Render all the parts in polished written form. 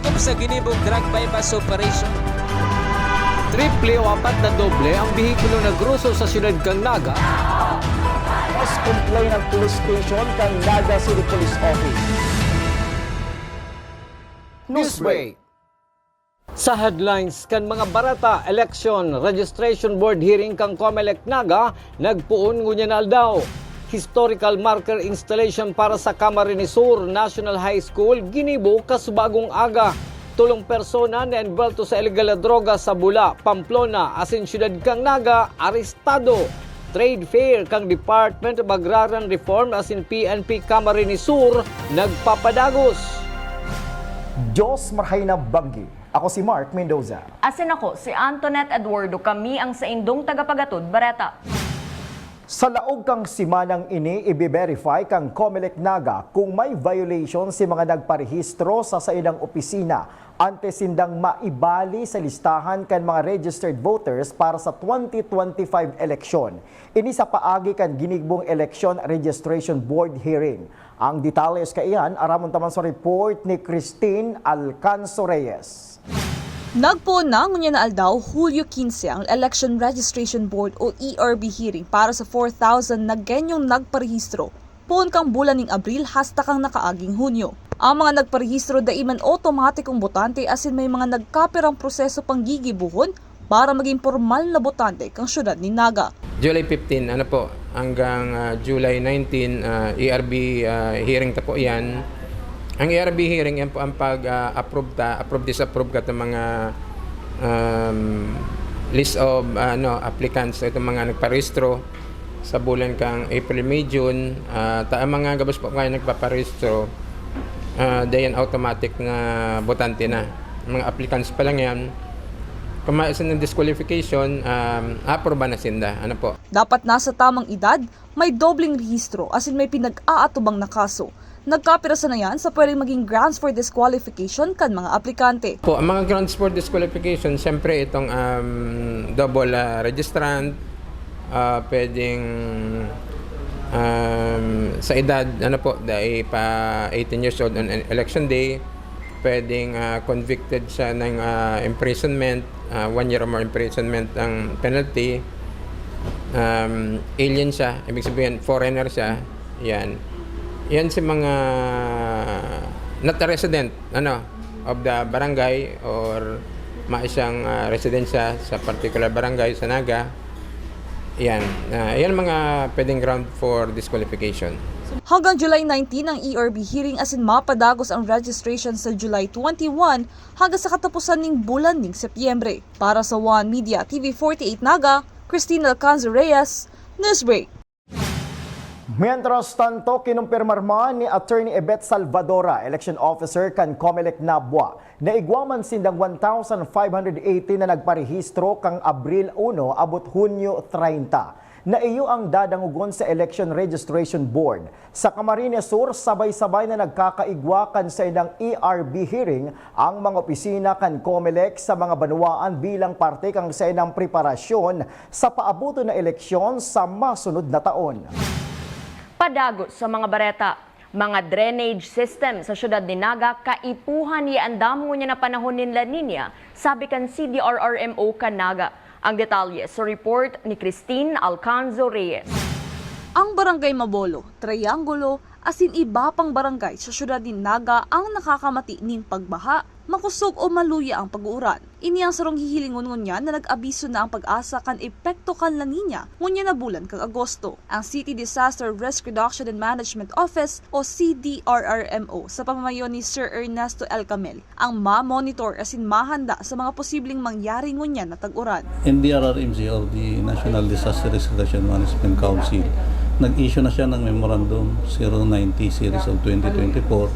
Sakop sa ginibong drug bypass operation. Triple o apat na doble ang bihikulo na gruso sa siyudad kang Naga. Mas complain ng police station kang Naga City Police Office. Newsbreak. Sa headlines kan mga barata election registration board hearing kang Comelec Naga nagpuon ngunya na aldaw. Historical marker installation para sa Camarines Sur National High School ginibo kasubagong aga. Tulong persona na envuelto sa illegal na droga sa Bula, Pamplona, asin siyudad kang Naga, arestado. Trade fair kang Department of Agrarian Reform asin PNP Camarines Sur nagpapadagos. Diyos marhay na banggi. Ako si Mark Mendoza. Asin ako, si Antoinette Eduardo, kami ang sa indong tagapagatod, Bareta. Sa laog kang simanang ini, i-verify kang Comelec Naga kung may violation si mga nagparehistro sa saidang opisina antes sindang maibali sa listahan kan mga registered voters para sa 2025 eleksyon. Ini sa paagi kan ginigbong Election Registration Board hearing. Ang detalles kaiyan aramon taman sa report ni Christine Alcanzo Reyes. Nagpuon na ngunya na aldaw Hulyo 15 ang Election Registration Board o ERB hearing para sa 4,000 na genyong nagparehistro. Puon kang bulan ning Abril hasta kang nakaaging Hunyo. Ang mga nagparehistro daiman otomatikong botante asin may mga nagkapirang proseso pang gigibuhon para maging formal na botante kang syudad ni Naga. July 15 ano po hanggang July 19 ERB hearing ta po yan. Ang ERB hearing yan po ang approve disapprove ka itong mga list of applicants itong mga nagparehistro sa bulan kang April, May, June. Ang mga gabos po kayo nagpaparehistro dayan automatic na botante na. Mga applicants pa lang yan. Kung maisan ng disqualification, approve na sinda. Ano po? Dapat nasa tamang edad, may dobling rehistro asin may pinag-aatubang na kaso. Nagkapirasa na yan sa pwedeng maging grounds for disqualification kan mga aplikante. Po, ang mga grounds for disqualification, siyempre itong double registrant, pwedeng sa edad, ano po, dahil pa 18 years old on election day, pwedeng convicted siya ng imprisonment, 1 year or more imprisonment ang penalty, alien siya, ibig sabihin foreigner siya, yan. Yan si mga not a resident of the barangay or maisang residensya sa particular barangay sa Naga. Yan. Yan mga pwedeng ground for disqualification. Hanggang July 19 ang ERB hearing asin mapadagos ang registration sa July 21 hanggang sa katapusan ng bulan ng Setyembre. Para sa One Media TV48 Naga, Christine Alcanzo Reyes, Newsbreak. Mientras tanto, kinumpirmar ni Attorney Ebet Salvadora, election officer kan Comelec Nabua, na igwaman sindang 1,580 na nagparehistro kang Abril 1 abot Hunyo 30. Na iyo ang dadangugon sa Election Registration Board. Sa Camarines Sur, sabay-sabay na nagkakaigwakan sa inang ERB hearing ang mga opisina kan Comelec sa mga banwaan bilang parte kang sa inang preparasyon sa paabuto na eleksyon sa masunod na taon. Padagos sa mga Bareta, mga drainage system sa syudad ni Naga, kaipuhan ni andam ngunya na panahon ni La Nina, sabi kan CDRRMO kan Naga. Ang detalye sa report ni Christine Alcanzo Reyes. Ang barangay Mabolo, Triangulo, asin iba pang barangay sa syudad ni Naga ang nakakamati ning pagbaha, makusog o maluya ang pag-uuran. Ini ang sarong hihilingon ngunya na nag-abiso na ang pag-asa kan epekto kan La Nina ngunya na bulan kang Agosto. Ang City Disaster Risk Reduction and Management Office o CDRRMO sa pamamayo ni Sir Ernesto L. Camel ang ma-monitor asin mahanda sa mga posibleng mangyari ngunya na tag-uran. NDRRMC or the National Disaster Risk Reduction Management Council nag-issue na siya ng Memorandum 090 Series of 2024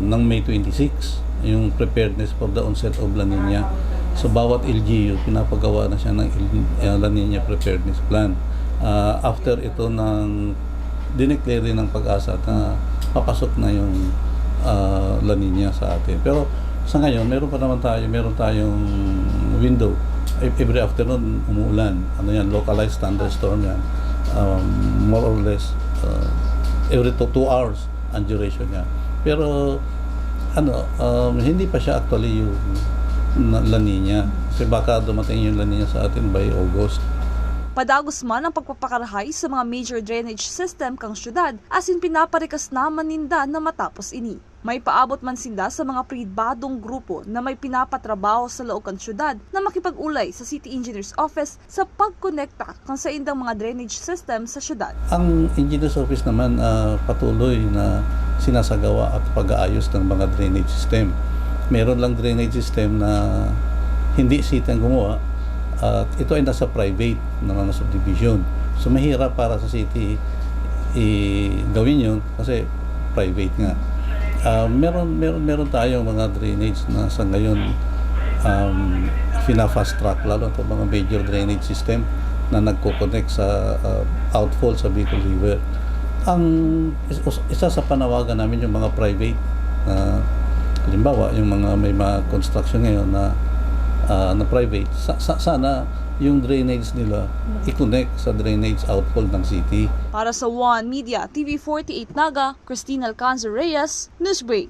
ng May 26, yung preparedness for the onset of La Nina. So bawat LGU, pinapagawa na siya ng La Nina Preparedness Plan. After ito ng dineclare ng pag-asa na papasok na yung La Nina sa atin. Pero sa ngayon, meron tayong window. Every afternoon, umuulan. Ano yan, localized thunderstorm yan. More or less, every 2 hours ang duration niya. Pero hindi pa siya actually yung La Nina. Kasi baka dumating yung La Nina sa atin by August. Padagos man ang pagpapakarahay sa mga major drainage system kang syudad, asin pinaparikas naman ninda na matapos ini. May paabot man sinda sa mga pribadong grupo na may pinapatrabaho sa loob kan syudad na makipag-ulay sa City Engineer's Office sa pagkonekta kang sa indang mga drainage system sa syudad. Ang Engineer's Office naman patuloy na sinasagawa at pag-aayos ng mga drainage system. Meron lang drainage system na hindi city ang gumawa at ito ay nasa private na subdivision. So mahirap para sa city gawin yun kasi private nga. Meron tayong mga drainage na sa ngayon fina-fast track lalo ito mga major drainage system na nagko-connect sa outfall sa Bicol River. Ang isa sa panawagan namin yung mga private halimbawa yung mga may mga construction ngayon na private sana yung drainage nila i-connect sa drainage outfall ng city. Para sa One Media TV48 Naga, Christine Alcanzo Reyes, Newsbreak.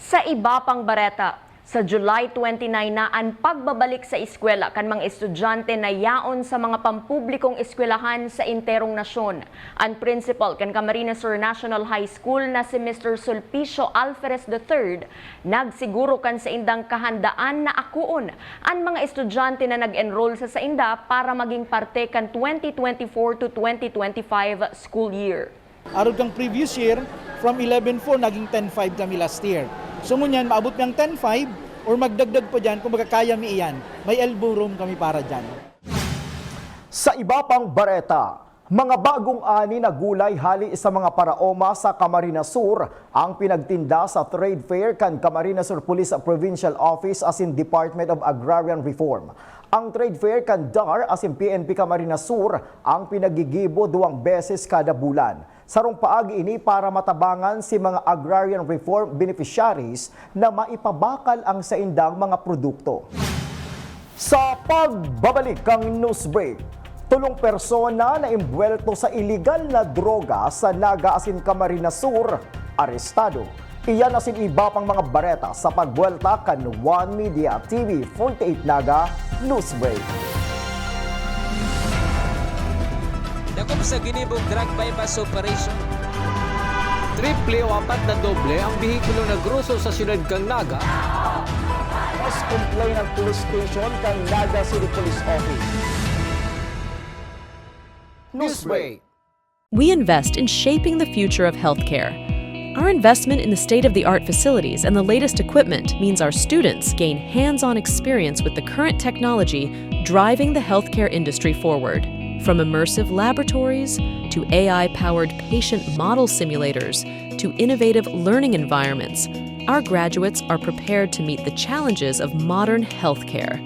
Sa iba pang bareta, sa July 29 na ang pagbabalik sa eskwela kan mga estudyante na yaon sa mga pampublikong eskwelahan sa interong nasyon. Ang principal kan Camarines Sur National High School na si Mr. Sulpicio Alferez III nagsiguro kan sa indang kahandaan na akuon ang mga estudyante na nag-enroll sa inda para maging parte kan 2024 to 2025 school year. Arod kang previous year, from 11.4 naging 10.5 kami last year. So ngunyan, maabot ng 10.5 or magdagdag pa dyan kung magkakaya mi iyan. May elbow room kami para dyan. Sa iba pang bareta, mga bagong ani na gulay hali sa mga paraoma sa Camarines Sur ang pinagtinda sa trade fair kan Camarines Sur Police Provincial Office as in Department of Agrarian Reform. Ang trade fair kan DAR as in PNP Camarines Sur ang pinagigibo 2 beses kada bulan. Sarong paagi ini para matabangan si mga agrarian reform beneficiaries na maipabakal ang sa indang mga produkto. Sa pagbabalik kang Newsbreak, 3 persona na imbuelto sa illegal na droga sa Naga asin Camarines Sur, arestado. Iyan asin iba pang mga bareta sa pagbuelta kan One Media TV 48 Naga Newsbreak. Dakop sa ginibong drug bypass operation. Triple o 4 na doble ang bihikulo na gruso sa siyudad kang Naga. Mas complain ng police station kang Naga City Police Office. Newsbreak. We invest in shaping the future of healthcare. Our investment in the state-of-the-art facilities and the latest equipment means our students gain hands-on experience with the current technology driving the healthcare industry forward. From immersive laboratories to AI-powered patient model simulators to innovative learning environments, our graduates are prepared to meet the challenges of modern healthcare.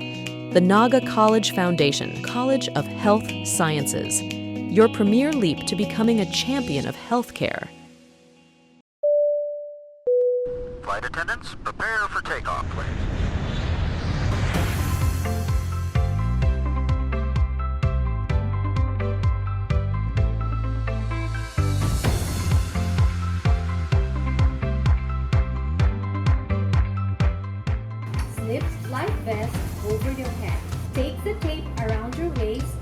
The Naga College Foundation, College of Health Sciences, your premier leap to becoming a champion of healthcare. Flight attendants, prepare for takeoff, please. Slip life vest over your head. Take the tape around your waist.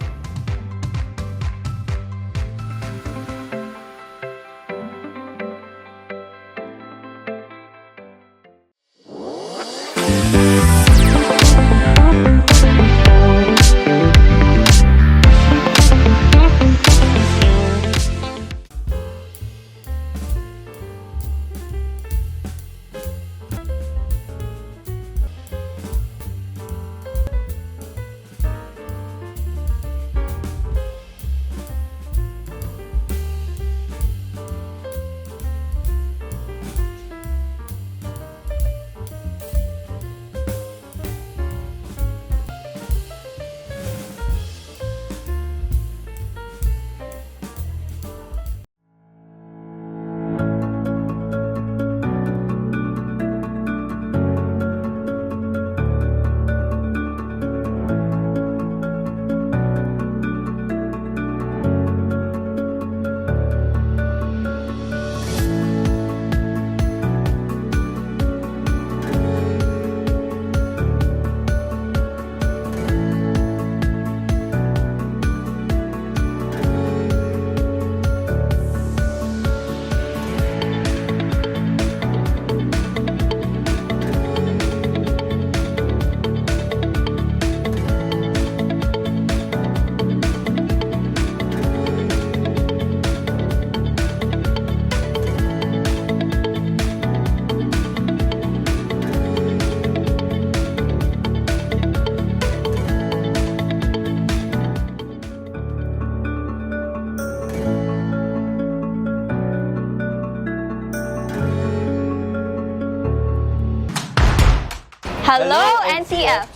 Hello, NCF!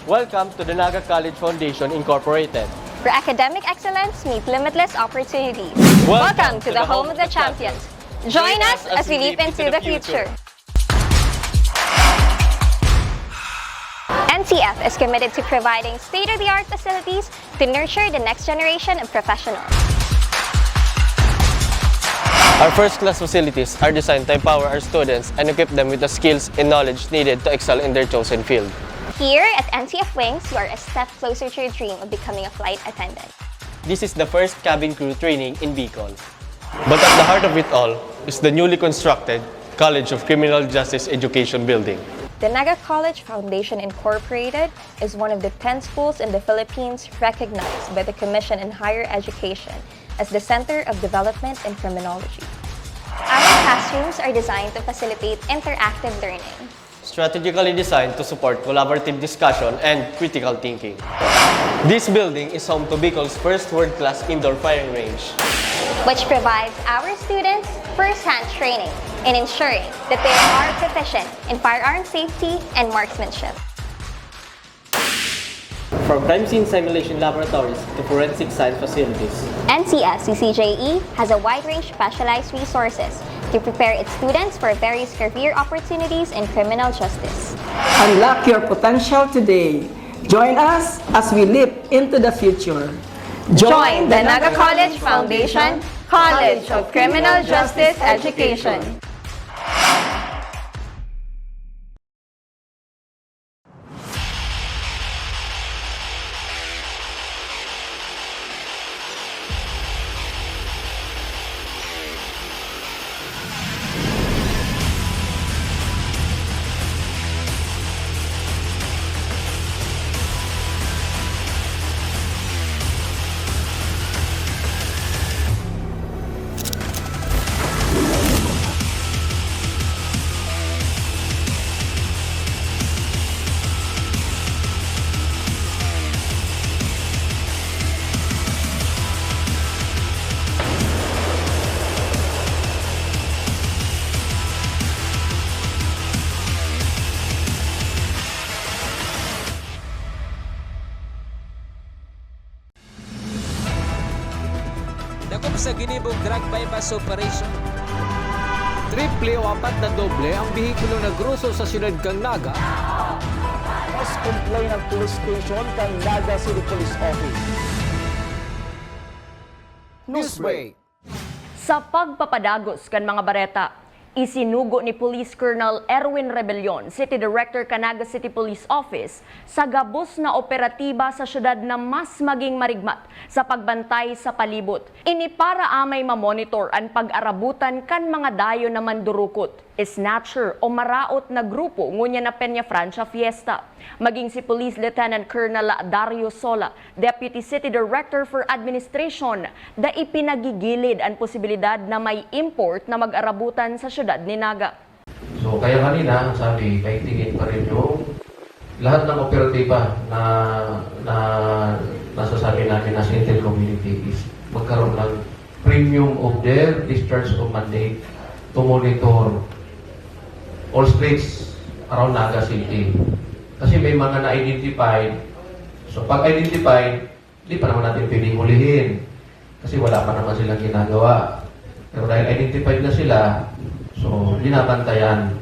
Welcome to the Naga College Foundation Incorporated. Where academic excellence meet limitless opportunities. Welcome to the home of the champions. Join us as we leap into the future. NCF is committed to providing state-of-the-art facilities to nurture the next generation of professionals. Our first-class facilities are designed to empower our students and equip them with the skills and knowledge needed to excel in their chosen field. Here at NCF Wings, you are a step closer to your dream of becoming a flight attendant. This is the first cabin crew training in Bicol. But at the heart of it all is the newly constructed College of Criminal Justice Education building. The Naga College Foundation Incorporated is one of the 10 schools in the Philippines recognized by the Commission on Higher Education as the Center of Development in Criminology. Our classrooms are designed to facilitate interactive learning, Strategically designed to support collaborative discussion and critical thinking. This building is home to Bicol's first world-class indoor firing range, which provides our students first-hand training in ensuring that they are proficient in firearm safety and marksmanship. from crime scene simulation laboratories to forensic science facilities. NCF CCJE has a wide range of specialized resources to prepare its students for various career opportunities in criminal justice. Unlock your potential today. Join us as we leap into the future. Join the Naga College Foundation College of Criminal Justice Education. Dakop sa ginibong drug bypass operation. Triple o apat na doble ang bihikulo na gruso sa siyudad kang Naga. Mas complain ng police station kang Naga City Police Office. Newsbreak. Sa pagpapadagos kan mga bareta, isinugo ni Police Colonel Erwin Rebellion, City Director Naga City Police Office, sa gabos na operatiba sa syudad na mas maging marigmat sa pagbantay sa palibot. Ini para amay mamonitor ang pag-arabutan kan mga dayo na mandurukot, snatcher o maraot na grupo ngunya na Peña Francia Fiesta. Maging si Police Lieutenant Colonel Dario Sola, Deputy City Director for Administration, da ipinagigilid ang posibilidad na may import na mag-arabutan sa syudad ni Naga. So kaya kanina, sabi, paigtingin pa rin yung lahat ng operatiba na nasasabi natin as Intel Community is magkaroon ng premium of their discharge of mandate to monitor all streets around Naga City. Kasi may mga na-identified. So pag-identified, hindi pa naman natin pwedeng hulihin. Kasi wala pa naman silang ginagawa. Pero dahil identified na sila, so binabantayan.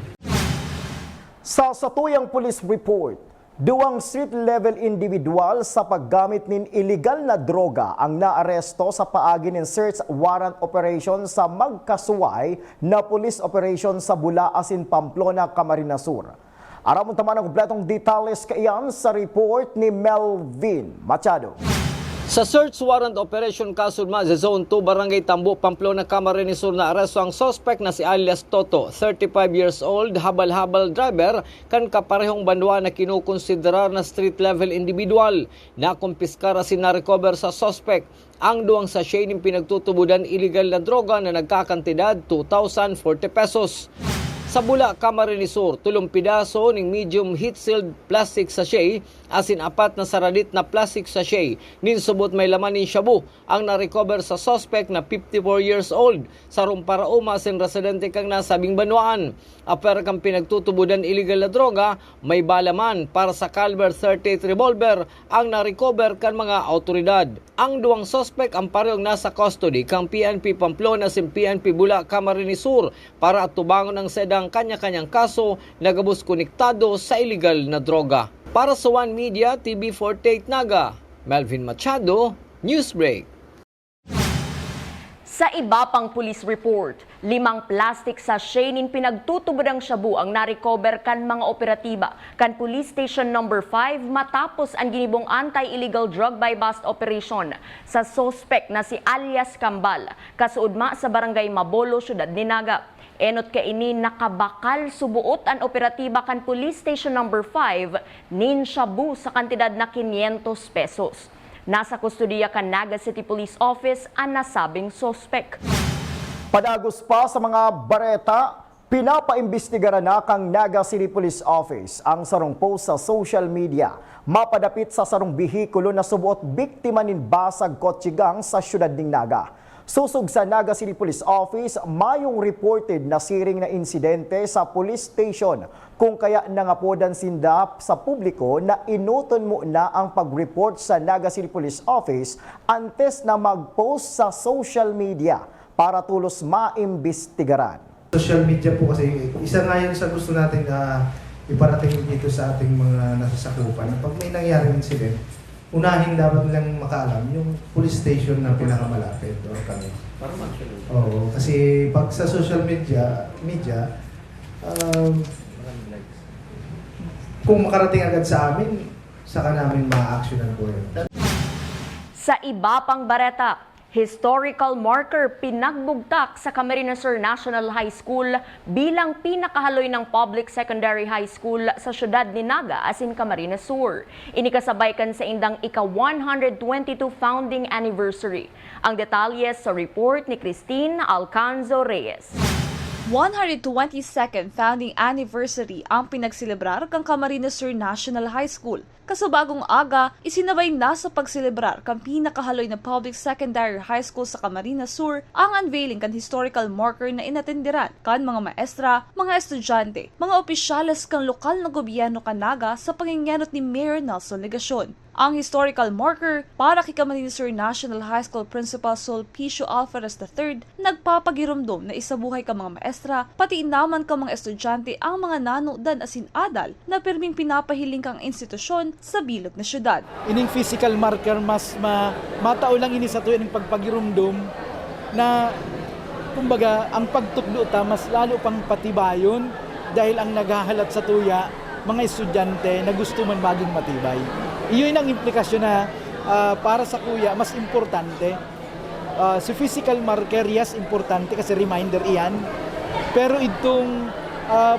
Sa satuyang police report, duwang street-level individual sa paggamit ng illegal na droga ang naaresto sa paagi ng search warrant operation sa magkasuway na police operation sa Bulaasin, Pamplona, Camarines Sur. Aramon taman ang kompletong detalles kaiyan sa report ni Melvin Machado. Sa search warrant operation kasunma sa Zone 2 Barangay Tambo, Pamplona, Camarines Sur na aresto ang suspect na si alias Toto, 35 years old, habal-habal driver, kan kaparehong bandwa na kinukonsiderar na street-level individual. Nakumpiskara si na-recover sa suspect ang duwang sachet ng pinagtutubudan illegal na droga na nagkakantidad 2,040 pesos. Sa Bula, Camarines Sur, 3 pidaso ng medium heat-sealed plastic sachet asin 4 na saradit na plastic sachet nin subot may laman nin shabu ang na-recover sa suspect na 54 years old sa Rumparauma asin residente kang nasabing banwaan. Aper kang pinagtutubudan illegal na droga, may balaman para sa caliber 38 revolver ang na-recover kan mga autoridad. Ang duwang suspect ang parehong nasa custody kang PNP Pamplona asin PNP Bula, Camarines Sur para atubangon ang sedang kanya-kanyang kaso na gabos konektado sa illegal na droga. Para sa One Media TV 48 Naga, Melvin Machado, Newsbreak. Sa iba pang police report, 5 plastic sachet nin pinagtutubodang shabu ang na-recover kan mga operatiba kan Police Station No. 5 matapos ang ginibong anti-illegal drug buy bust operation sa suspect na si alias Kambal, kasuudma sa barangay Mabolo, Syudad Dinaga. Enot ka ini nakabakal subuot ang operatiba kan Police Station No. 5 nin shabu sa kantidad na 500 pesos. Nasa kustudiya kan Naga City Police Office ang nasabing suspect. Padagos pa sa mga bareta, pinapaimbestigaran na kang Naga City Police Office ang sarong post sa social media. Mapadapit sa sarong bihikulo na subuot biktima nin basag kotsegang sa syudad ning Naga. Susog sa Naga City Police Office, mayong reported na siring na insidente sa police station. Kung kaya nangapodan sinda sa publiko na inuton mo na ang pag-report sa Naga City Police Office antes na mag-post sa social media para tulos maimbestigaran. Social media po kasi isa nga yun sa gusto natin na iparating dito sa ating mga nasasakupan. Pag may nangyari incident, unahin dapat nilang makaalam yung police station na pinakamalapit or kami. Oo, kasi pag sa social media kung makarating agad sa amin, saka namin ma-actionan po yun. Sa iba pang bareta, historical marker pinagbugtak sa Camarines Sur National High School bilang pinakahaloy ng public secondary high school sa syudad ni Naga asin Camarines Sur. Inikasabay kan sa indang ika-122 founding anniversary. Ang detalye sa report ni Christine Alcanzo Reyes. 122nd founding anniversary ang pinagselebrar kang Camarines Sur National High School. Kaso bagong aga, isinabay na sa pagselebrar kang pinakahaloy na public secondary high school sa Camarines Sur ang unveiling kan historical marker na inatenderan kan mga maestra, mga estudyante, mga opisyales kang lokal na gobyerno kanaga sa pangingyanot ni Mayor Nelson Legasyon. Ang historical marker para kay Camarines Sur National High School Principal Sulpicio Alvarez III nagpapagirumdom na isabuhay ka mga maestra, pati naman ka mga estudyante ang mga nanodan asin adal na pirming pinapahiling kang institusyon sa bilog na syudad. Ining physical marker mas matao lang ini sa tuwing pagpagirumdom na kumbaga ang pagtukdo ta mas lalo pang patibayon dahil ang naghahalat sa tuya mga estudyante na gusto man maging matibay. Iyon ang implikasyon na para sa kuya mas importante. Si physical marker, yes, importante kasi reminder iyan. Pero itong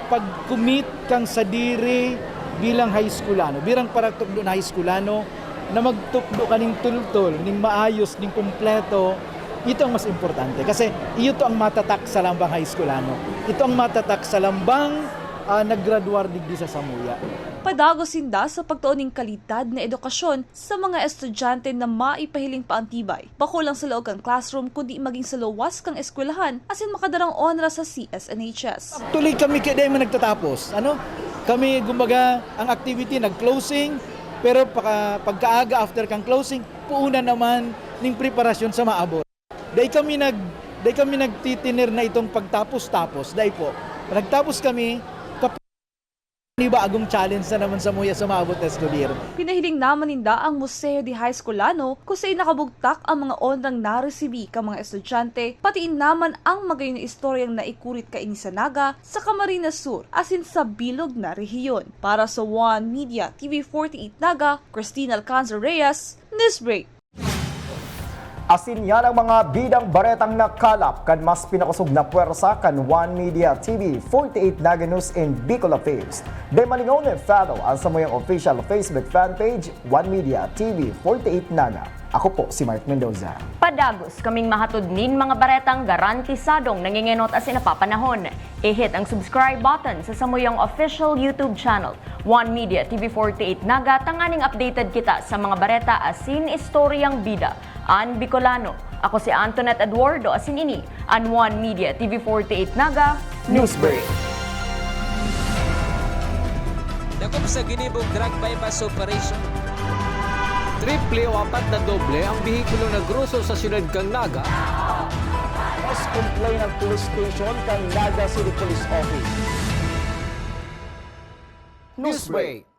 pag-commit kang sa diri bilang high schoolano, bilang paratukdo na high schoolano, na magtukdo ka ning tultol, ning maayos, ning kumpleto, ito ang mas importante. Kasi ito ang matatak sa lambang high schoolano. Ito ang matatak sa lambang naggraduar digdi sa Samuya. Padagos sinda sa pagtuuning kalidad na edukasyon sa mga estudyante na maipahiling paantibay. Bako lang sa loob kang classroom kundi maging sa luwas kang eskwelahan asin makadarang onra sa CSNHS. Tuloy kami kaya man nagtatapos. Kami gumbaga ang activity nag-closing pero pagkaaga after kang closing puuna naman ning preparasyon sa maabot. Dahil kami nagtitinir na itong pagtapos-tapos. Dahil po, nagtapos kami ba agong challenge na naman sa muya sa maabot na estudyero. Pinahiling naman ninda ang Museo de High Schoolano kung saan nakabugtak ang mga onrang naresibi ka mga estudyante, patiin naman ang magayon na istoryang naikurit ka ini sa Naga sa Camarines Sur asin sa bilog na rehiyon. Para sa One Media TV 48 Naga, Christine Alcanzo Reyes, Newsbreak. Asin yan ang mga bidang baretang nakalap kan mas pinakusog na puwersa kan One Media TV 48 Naga News in Bicol Affairs. De malingaw na follow ang samuyang official Facebook fan page One Media TV 48 Naga. Ako po si Mark Mendoza. Padagos kaming mahatod nin mga baretang garantisadong nangingenot as napapanahon. I-hit ang subscribe button sa samuyang official YouTube channel, One Media TV48 Naga, tanganing updated kita sa mga bareta asin istoryang bida. An Bicolano. Ako si Antoinette Eduardo asin ini, an One Media TV48 Naga, Newsbreak. Dakop sa ginibong drug bypass operation. Triple o 4 na doble ang bihikulo na gruso sa siyudad kang Naga. Mas complain ng police station kang Naga City Police Office. Newsbreak.